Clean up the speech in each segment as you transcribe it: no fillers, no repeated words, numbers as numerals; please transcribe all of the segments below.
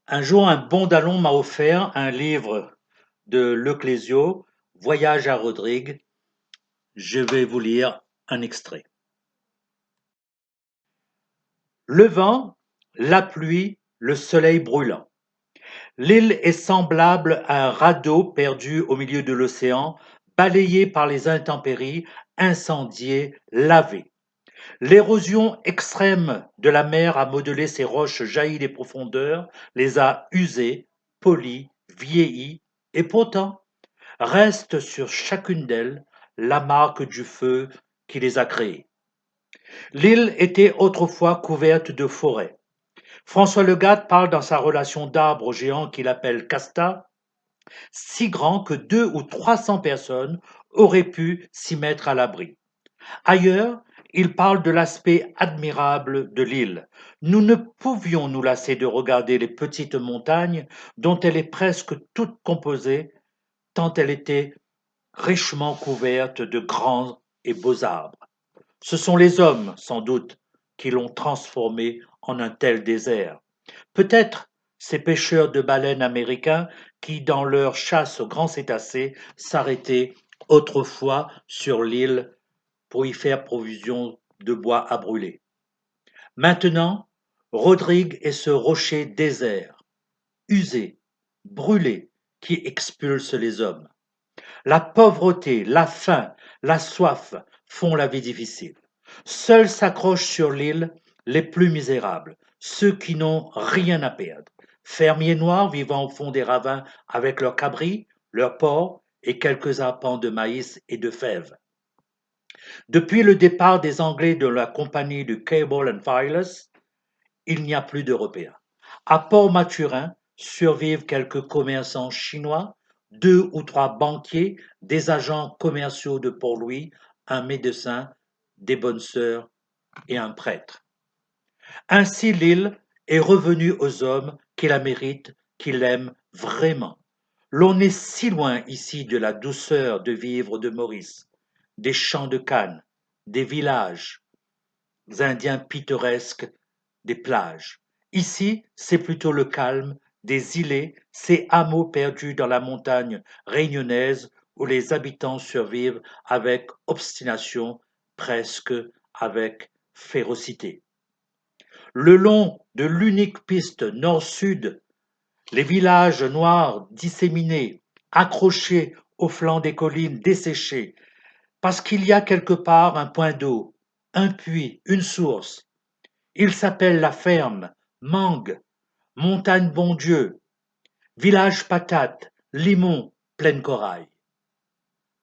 Un jour, un bon Dallon m'a offert un livre de Leclésio, Voyage à Rodrigue. Je vais vous lire un extrait. Le vent, la pluie, le soleil brûlant. L'île est semblable à un radeau perdu au milieu de l'océan, balayé par les intempéries, incendié, lavé. L'érosion extrême de la mer a modelé ces roches jaillies des profondeurs, les a usées, polies, vieillies, et pourtant reste sur chacune d'elles la marque du feu qui les a créées. L'île était autrefois couverte de forêts. François Legatte parle dans sa relation d'arbre géant qu'il appelle Casta, si grand que 200 ou 300 personnes auraient pu s'y mettre à l'abri. Ailleurs, il parle de l'aspect admirable de l'île. Nous ne pouvions nous lasser de regarder les petites montagnes dont elle est presque toute composée, tant elle était richement couverte de grands et beaux arbres. Ce sont les hommes, sans doute, qui l'ont transformée en un tel désert. Peut-être ces pêcheurs de baleines américains qui, dans leur chasse aux grands cétacés, s'arrêtaient autrefois sur l'île pour y faire provision de bois à brûler. Maintenant, Rodrigue est ce rocher désert, usé, brûlé, qui expulse les hommes. La pauvreté, la faim, la soif font la vie difficile. Seuls s'accrochent sur l'île les plus misérables, ceux qui n'ont rien à perdre. Fermiers noirs vivant au fond des ravins avec leurs cabris, leurs porcs et quelques arpents de maïs et de fèves. Depuis le départ des Anglais de la compagnie du Cable and Wireless, il n'y a plus d'Européens. À Port-Maturin survivent quelques commerçants chinois, 2 ou 3 banquiers, des agents commerciaux de Port-Louis, un médecin, des bonnes sœurs et un prêtre. Ainsi l'île est revenue aux hommes qui la méritent, qui l'aiment vraiment. L'on est si loin ici de la douceur de vivre de Maurice, des champs de canne, des villages indiens pittoresques, des plages. Ici, c'est plutôt le calme des îlets, ces hameaux perdus dans la montagne réunionnaise où les habitants survivent avec obstination, presque avec férocité. Le long de l'unique piste nord-sud, les villages noirs disséminés, accrochés au flanc des collines desséchées, parce qu'il y a quelque part un point d'eau, un puits, une source. Il s'appelle la ferme, Mangue, montagne bon Dieu, village patate, limon, plaine corail.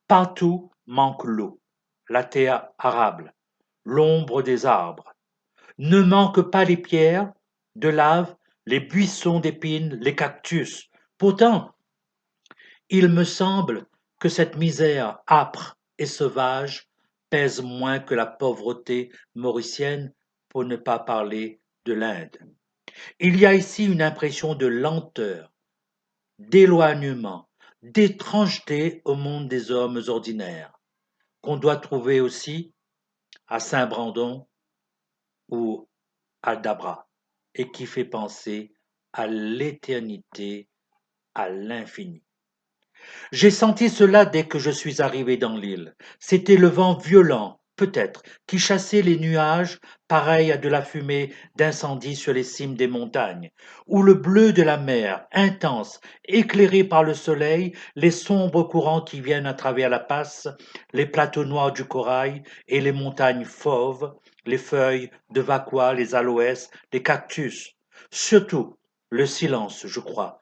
Partout manque l'eau, la terre arable, l'ombre des arbres. Ne manquent pas les pierres, de lave, les buissons d'épines, les cactus. Pourtant, il me semble que cette misère âpre et sauvage pèse moins que la pauvreté mauricienne, pour ne pas parler de l'Inde. Il y a ici une impression de lenteur, d'éloignement, d'étrangeté au monde des hommes ordinaires, qu'on doit trouver aussi à Saint-Brandon ou à Dabra, et qui fait penser à l'éternité, à l'infini. J'ai senti cela dès que je suis arrivé dans l'île. C'était le vent violent, peut-être, qui chassait les nuages, pareil à de la fumée d'incendie sur les cimes des montagnes, ou le bleu de la mer, intense, éclairé par le soleil, les sombres courants qui viennent à travers la passe, les plateaux noirs du corail et les montagnes fauves, les feuilles de vaqua, les aloès, les cactus. Surtout, le silence, je crois,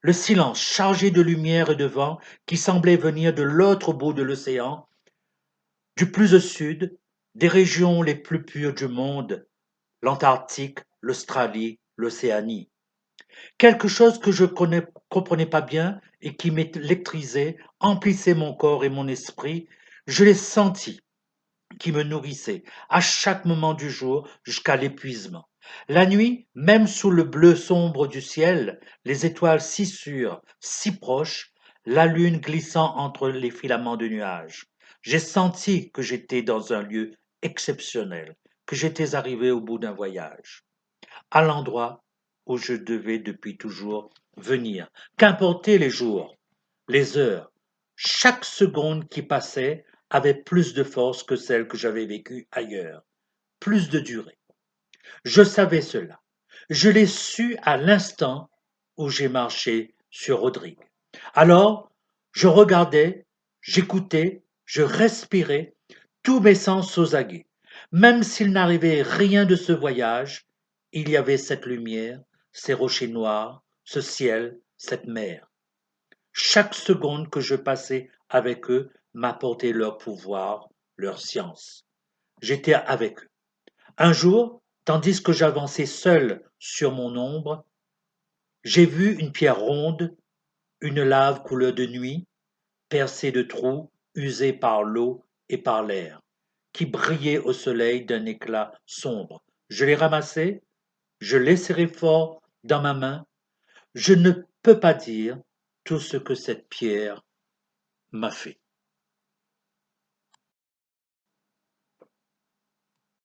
le silence chargé de lumière et de vent qui semblait venir de l'autre bout de l'océan, du plus au sud, des régions les plus pures du monde, l'Antarctique, l'Australie, l'Océanie. Quelque chose que je ne comprenais pas bien et qui m'électrisait, emplissait mon corps et mon esprit, je l'ai senti, qui me nourrissait à chaque moment du jour jusqu'à l'épuisement. La nuit, même sous le bleu sombre du ciel, les étoiles si sûres, si proches, la lune glissant entre les filaments de nuages. J'ai senti que j'étais dans un lieu exceptionnel, que j'étais arrivé au bout d'un voyage, à l'endroit où je devais depuis toujours venir. Qu'importaient les jours, les heures, chaque seconde qui passait avait plus de force que celle que j'avais vécue ailleurs, plus de durée. Je savais cela. Je l'ai su à l'instant où j'ai marché sur Rodrigue. Alors, je regardais, j'écoutais, je respirais, tous mes sens aux aguets. Même s'il n'arrivait rien de ce voyage, il y avait cette lumière, ces rochers noirs, ce ciel, cette mer. Chaque seconde que je passais avec eux m'apportait leur pouvoir, leur science. J'étais avec eux. Un jour, tandis que j'avançais seul sur mon ombre, j'ai vu une pierre ronde, une lave couleur de nuit, percée de trous usés par l'eau et par l'air, qui brillait au soleil d'un éclat sombre. Je l'ai ramassée, je l'ai serrée fort dans ma main. Je ne peux pas dire tout ce que cette pierre m'a fait.